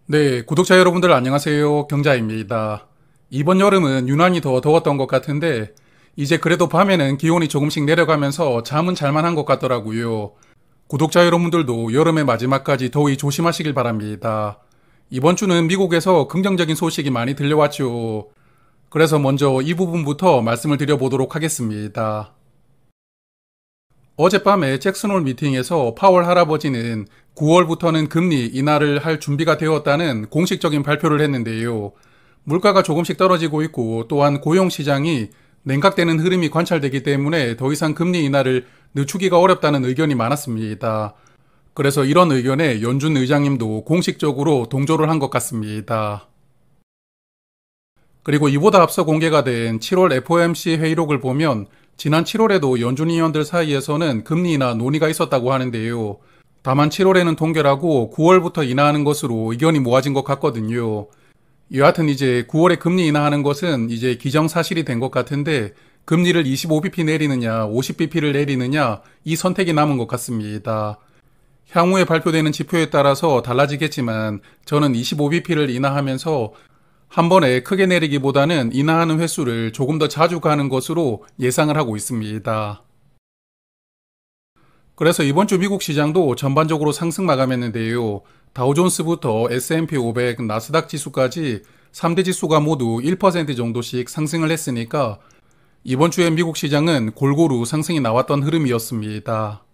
네, 구독자 여러분들 안녕하세요. 경자입니다. 이번 여름은 유난히 더 더웠던 것 같은데 이제 그래도 밤에는 기온이 조금씩 내려가면서 잠은 잘만한 것 같더라고요. 구독자 여러분들도 여름의 마지막까지 더위 조심하시길 바랍니다. 이번 주는 미국에서 긍정적인 소식이 많이 들려왔죠. 그래서 먼저 이 부분부터 말씀을 드려보도록 하겠습니다. 어젯밤에 잭슨홀 미팅에서 파월 할아버지는 9월부터는 금리 인하를 할 준비가 되었다는 공식적인 발표를 했는데요. 물가가 조금씩 떨어지고 있고 또한 고용 시장이 냉각되는 흐름이 관찰되기 때문에 더 이상 금리 인하를 늦추기가 어렵다는 의견이 많았습니다. 그래서 이런 의견에 연준 의장님도 공식적으로 동조를 한 것 같습니다. 그리고 이보다 앞서 공개가 된 7월 FOMC 회의록을 보면 지난 7월에도 연준 위원들 사이에서는 금리 인하 논의가 있었다고 하는데요. 다만 7월에는 동결하고 9월부터 인하하는 것으로 의견이 모아진 것 같거든요. 여하튼 이제 9월에 금리 인하하는 것은 이제 기정사실이 된 것 같은데 금리를 25bp 내리느냐 50bp를 내리느냐 이 선택이 남은 것 같습니다. 향후에 발표되는 지표에 따라서 달라지겠지만 저는 25bp를 인하하면서 한 번에 크게 내리기보다는 인하하는 횟수를 조금 더 자주 가는 것으로 예상을 하고 있습니다. 그래서 이번 주 미국 시장도 전반적으로 상승 마감했는데요. 다우존스부터 S&P 500, 나스닥 지수까지 3대 지수가 모두 1% 정도씩 상승을 했으니까 이번 주에 미국 시장은 골고루 상승이 나왔던 흐름이었습니다.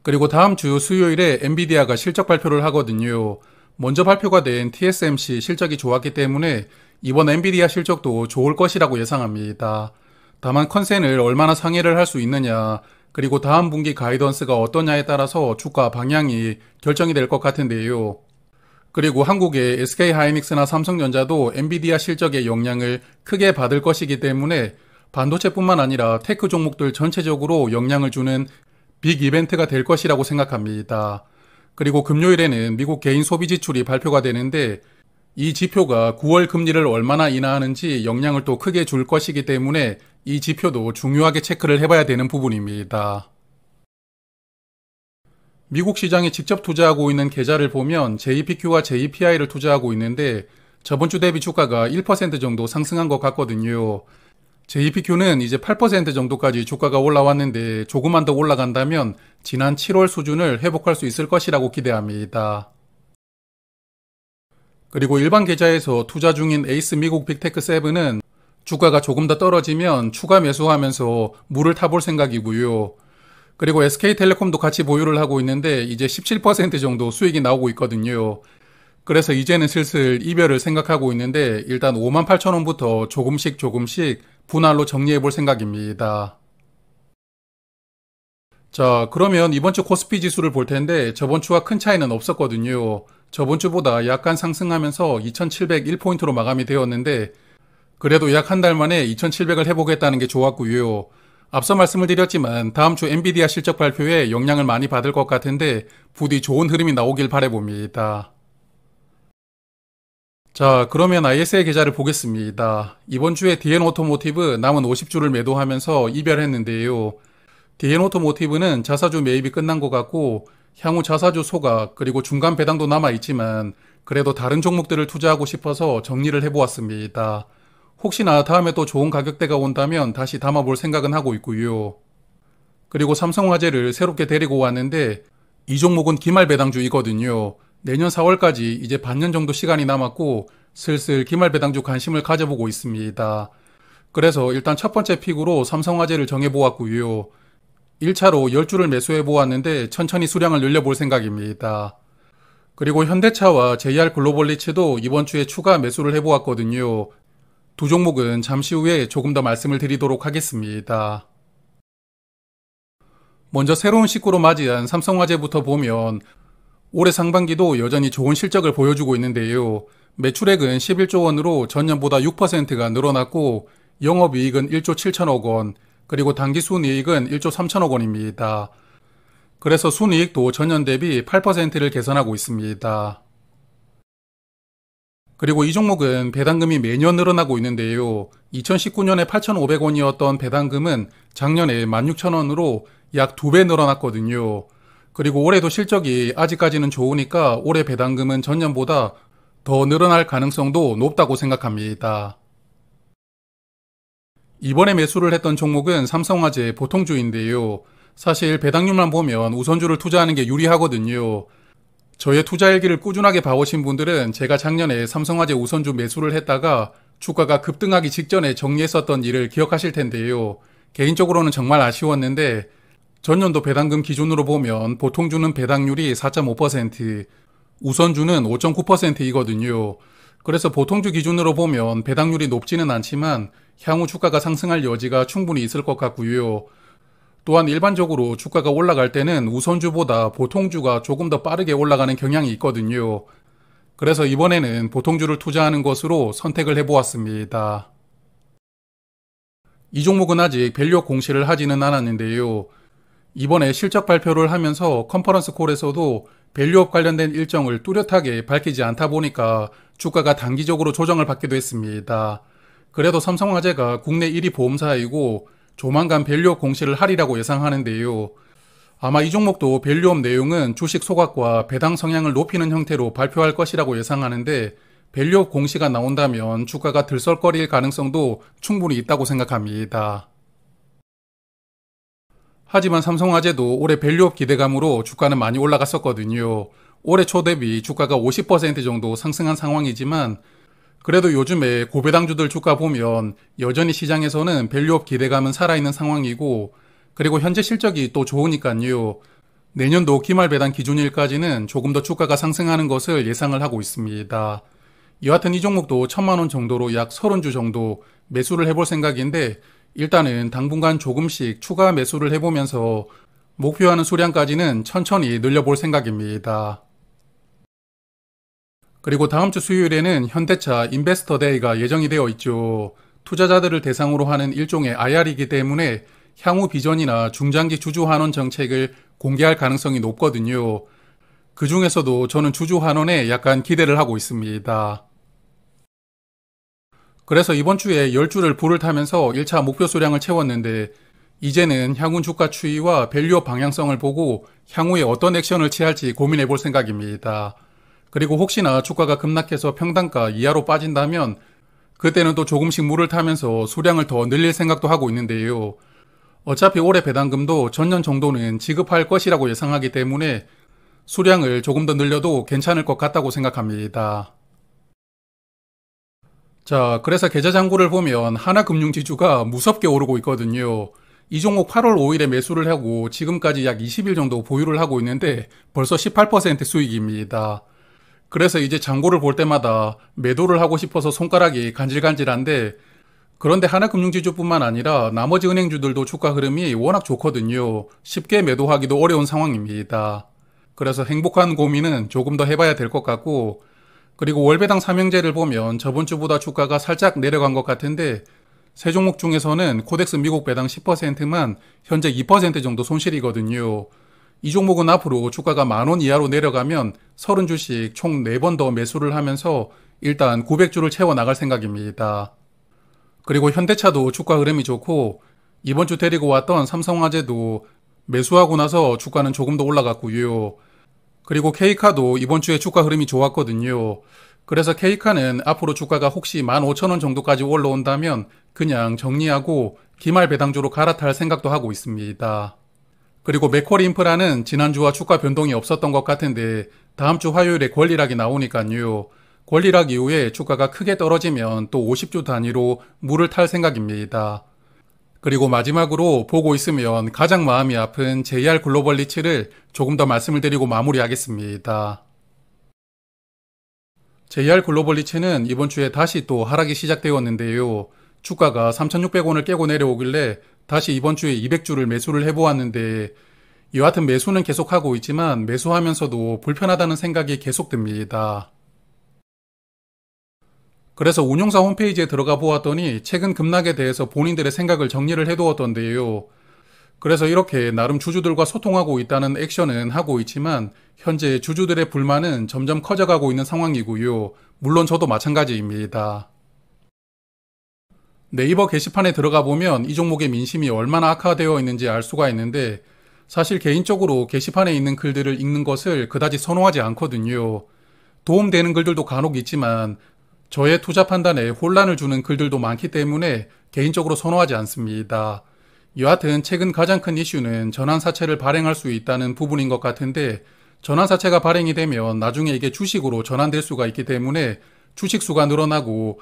그리고 다음 주 수요일에 엔비디아가 실적 발표를 하거든요. 먼저 발표가 된 TSMC 실적이 좋았기 때문에 이번 엔비디아 실적도 좋을 것이라고 예상합니다. 다만 컨센을 얼마나 상회를 할 수 있느냐, 그리고 다음 분기 가이던스가 어떠냐에 따라서 주가 방향이 결정이 될 것 같은데요. 그리고 한국의 SK하이닉스나 삼성전자도 엔비디아 실적의 영향을 크게 받을 것이기 때문에 반도체뿐만 아니라 테크 종목들 전체적으로 영향을 주는 빅 이벤트가 될 것이라고 생각합니다. 그리고 금요일에는 미국 개인 소비 지출이 발표가 되는데 이 지표가 9월 금리를 얼마나 인하하는지 영향을 또 크게 줄 것이기 때문에 이 지표도 중요하게 체크를 해봐야 되는 부분입니다. 미국 시장에 직접 투자하고 있는 계좌를 보면 JPQ와 JPI를 투자하고 있는데 저번 주 대비 주가가 1% 정도 상승한 것 같거든요. JPQ는 이제 8% 정도까지 주가가 올라왔는데 조금만 더 올라간다면 지난 7월 수준을 회복할 수 있을 것이라고 기대합니다. 그리고 일반 계좌에서 투자 중인 에이스 미국 빅테크 7은 주가가 조금 더 떨어지면 추가 매수하면서 물을 타볼 생각이고요. 그리고 SK텔레콤도 같이 보유를 하고 있는데 이제 17% 정도 수익이 나오고 있거든요. 그래서 이제는 슬슬 이별을 생각하고 있는데 일단 58,000원부터 조금씩 분할로 정리해 볼 생각입니다. 자, 그러면 이번 주 코스피 지수를 볼 텐데 저번 주와 큰 차이는 없었거든요. 저번 주보다 약간 상승하면서 2701포인트로 마감이 되었는데 그래도 약 한 달 만에 2700을 해보겠다는 게 좋았고요. 앞서 말씀을 드렸지만 다음 주 엔비디아 실적 발표에 영향을 많이 받을 것 같은데 부디 좋은 흐름이 나오길 바라봅니다. 자, 그러면 IS의 계좌를 보겠습니다. 이번 주에 DN 오토모티브 남은 50주를 매도하면서 이별했는데요. DN 오토모티브는 자사주 매입이 끝난 것 같고 향후 자사주 소각 그리고 중간 배당도 남아있지만 그래도 다른 종목들을 투자하고 싶어서 정리를 해보았습니다. 혹시나 다음에 또 좋은 가격대가 온다면 다시 담아볼 생각은 하고 있고요. 그리고 삼성화재를 새롭게 데리고 왔는데 이 종목은 기말 배당주이거든요. 내년 4월까지 이제 반년 정도 시간이 남았고 슬슬 기말 배당주 관심을 가져보고 있습니다. 그래서 일단 첫 번째 픽으로 삼성화재를 정해보았고요. 1차로 10주를 매수해보았는데 천천히 수량을 늘려볼 생각입니다. 그리고 현대차와 JR글로벌리츠도 이번 주에 추가 매수를 해보았거든요. 두 종목은 잠시 후에 조금 더 말씀을 드리도록 하겠습니다. 먼저 새로운 식구로 맞이한 삼성화재부터 보면 올해 상반기도 여전히 좋은 실적을 보여주고 있는데요. 매출액은 11조 원으로 전년보다 6%가 늘어났고 영업이익은 1조 7천억 원, 그리고 당기순이익은 1조 3천억 원입니다. 그래서 순이익도 전년 대비 8%를 개선하고 있습니다. 그리고 이 종목은 배당금이 매년 늘어나고 있는데요. 2019년에 8,500원이었던 배당금은 작년에 16,000원으로 약 2배 늘어났거든요. 그리고 올해도 실적이 아직까지는 좋으니까 올해 배당금은 전년보다 더 늘어날 가능성도 높다고 생각합니다. 이번에 매수를 했던 종목은 삼성화재 보통주인데요. 사실 배당률만 보면 우선주를 투자하는 게 유리하거든요. 저의 투자 일기를 꾸준하게 봐오신 분들은 제가 작년에 삼성화재 우선주 매수를 했다가 주가가 급등하기 직전에 정리했었던 일을 기억하실 텐데요. 개인적으로는 정말 아쉬웠는데 전년도 배당금 기준으로 보면 보통주는 배당률이 4.5%, 우선주는 5.9%이거든요. 그래서 보통주 기준으로 보면 배당률이 높지는 않지만 향후 주가가 상승할 여지가 충분히 있을 것 같고요. 또한 일반적으로 주가가 올라갈 때는 우선주보다 보통주가 조금 더 빠르게 올라가는 경향이 있거든요. 그래서 이번에는 보통주를 투자하는 것으로 선택을 해보았습니다. 이 종목은 아직 밸류업 공시를 하지는 않았는데요. 이번에 실적 발표를 하면서 컨퍼런스 콜에서도 밸류업 관련된 일정을 뚜렷하게 밝히지 않다 보니까 주가가 단기적으로 조정을 받기도 했습니다. 그래도 삼성화재가 국내 1위 보험사이고 조만간 밸류업 공시를 하리라고 예상하는데요. 아마 이 종목도 밸류업 내용은 주식 소각과 배당 성향을 높이는 형태로 발표할 것이라고 예상하는데 밸류업 공시가 나온다면 주가가 들썩거릴 가능성도 충분히 있다고 생각합니다. 하지만 삼성화재도 올해 밸류업 기대감으로 주가는 많이 올라갔었거든요. 올해 초 대비 주가가 50% 정도 상승한 상황이지만 그래도 요즘에 고배당주들 주가 보면 여전히 시장에서는 밸류업 기대감은 살아있는 상황이고 그리고 현재 실적이 또 좋으니까요. 내년도 기말 배당 기준일까지는 조금 더 주가가 상승하는 것을 예상을 하고 있습니다. 여하튼 이 종목도 1,000만원 정도로 약 30주 정도 매수를 해볼 생각인데 일단은 당분간 조금씩 추가 매수를 해보면서 목표하는 수량까지는 천천히 늘려볼 생각입니다. 그리고 다음 주 수요일에는 현대차 인베스터 데이가 예정이 되어 있죠. 투자자들을 대상으로 하는 일종의 IR이기 때문에 향후 비전이나 중장기 주주 환원 정책을 공개할 가능성이 높거든요. 그 중에서도 저는 주주 환원에 약간 기대를 하고 있습니다. 그래서 이번 주에 10주를 불을 타면서 1차 목표 수량을 채웠는데 이제는 향후 주가 추이와 밸류업 방향성을 보고 향후에 어떤 액션을 취할지 고민해 볼 생각입니다. 그리고 혹시나 주가가 급락해서 평단가 이하로 빠진다면 그때는 또 조금씩 물을 타면서 수량을 더 늘릴 생각도 하고 있는데요. 어차피 올해 배당금도 전년 정도는 지급할 것이라고 예상하기 때문에 수량을 조금 더 늘려도 괜찮을 것 같다고 생각합니다. 자, 그래서 계좌잔고를 보면 하나금융지주가 무섭게 오르고 있거든요. 이 종목 8월 5일에 매수를 하고 지금까지 약 20일 정도 보유를 하고 있는데 벌써 18% 수익입니다. 그래서 이제 잔고를 볼 때마다 매도를 하고 싶어서 손가락이 간질간질한데 그런데 하나금융지주뿐만 아니라 나머지 은행주들도 주가 흐름이 워낙 좋거든요. 쉽게 매도하기도 어려운 상황입니다. 그래서 행복한 고민은 조금 더 해봐야 될 것 같고 그리고 월배당 삼형제를 보면 저번 주보다 주가가 살짝 내려간 것 같은데 세 종목 중에서는 코덱스 미국 배당 10%만 현재 2% 정도 손실이거든요. 이 종목은 앞으로 주가가 10,000원 이하로 내려가면 30주씩 총 4번 더 매수를 하면서 일단 900주를 채워나갈 생각입니다. 그리고 현대차도 주가 흐름이 좋고 이번 주 데리고 왔던 삼성화재도 매수하고 나서 주가는 조금 더 올라갔고요. 그리고 K카도 이번 주에 주가 흐름이 좋았거든요. 그래서 K카는 앞으로 주가가 혹시 15,000원 정도까지 올라온다면 그냥 정리하고 기말 배당주로 갈아탈 생각도 하고 있습니다. 그리고 맥쿼리 인프라는 지난주와 주가 변동이 없었던 것 같은데 다음 주 화요일에 권리락이 나오니까요. 권리락 이후에 주가가 크게 떨어지면 또 50주 단위로 물을 탈 생각입니다. 그리고 마지막으로 보고 있으면 가장 마음이 아픈 JR 글로벌 리츠를 조금 더 말씀을 드리고 마무리하겠습니다. JR 글로벌 리츠는 이번 주에 다시 또 하락이 시작되었는데요. 주가가 3,600원을 깨고 내려오길래 다시 이번 주에 200주를 매수를 해보았는데 여하튼 매수는 계속하고 있지만 매수하면서도 불편하다는 생각이 계속 듭니다. 그래서 운용사 홈페이지에 들어가 보았더니 최근 급락에 대해서 본인들의 생각을 정리를 해두었던데요. 그래서 이렇게 나름 주주들과 소통하고 있다는 액션은 하고 있지만 현재 주주들의 불만은 점점 커져가고 있는 상황이고요. 물론 저도 마찬가지입니다. 네이버 게시판에 들어가 보면 이 종목의 민심이 얼마나 악화되어 있는지 알 수가 있는데 사실 개인적으로 게시판에 있는 글들을 읽는 것을 그다지 선호하지 않거든요. 도움되는 글들도 간혹 있지만 저의 투자 판단에 혼란을 주는 글들도 많기 때문에 개인적으로 선호하지 않습니다. 여하튼 최근 가장 큰 이슈는 전환사채를 발행할 수 있다는 부분인 것 같은데, 전환사채가 발행이 되면 나중에 이게 주식으로 전환될 수가 있기 때문에 주식 수가 늘어나고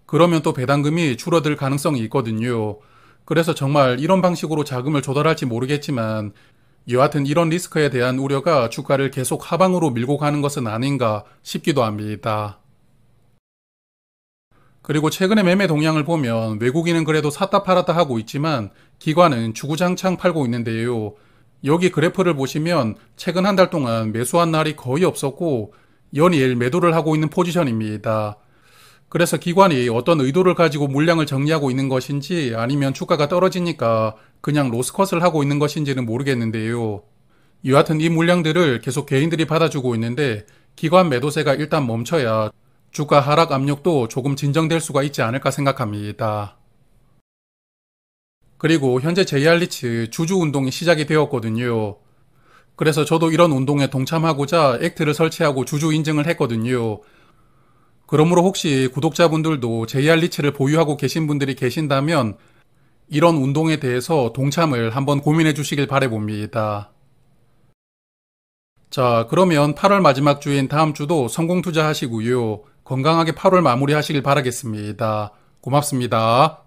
그러면 또 배당금이 줄어들 가능성이 있거든요. 그래서 정말 이런 방식으로 자금을 조달할지 모르겠지만 여하튼 이런 리스크에 대한 우려가 주가를 계속 하방으로 밀고 가는 것은 아닌가 싶기도 합니다. 그리고 최근에 매매 동향을 보면 외국인은 그래도 샀다 팔았다 하고 있지만 기관은 주구장창 팔고 있는데요. 여기 그래프를 보시면 최근 한 달 동안 매수한 날이 거의 없었고 연이을 매도를 하고 있는 포지션입니다. 그래서 기관이 어떤 의도를 가지고 물량을 정리하고 있는 것인지 아니면 주가가 떨어지니까 그냥 로스컷을 하고 있는 것인지는 모르겠는데요. 여하튼 이 물량들을 계속 개인들이 받아주고 있는데 기관 매도세가 일단 멈춰야 주가 하락 압력도 조금 진정될 수가 있지 않을까 생각합니다. 그리고 현재 JR리츠 주주 운동이 시작이 되었거든요. 그래서 저도 이런 운동에 동참하고자 액트를 설치하고 주주 인증을 했거든요. 그러므로 혹시 구독자분들도 JR리츠를 보유하고 계신 분들이 계신다면 이런 운동에 대해서 동참을 한번 고민해 주시길 바라봅니다. 자, 그러면 8월 마지막 주인 다음 주도 성공 투자하시고요. 건강하게 8월 마무리하시길 바라겠습니다. 고맙습니다.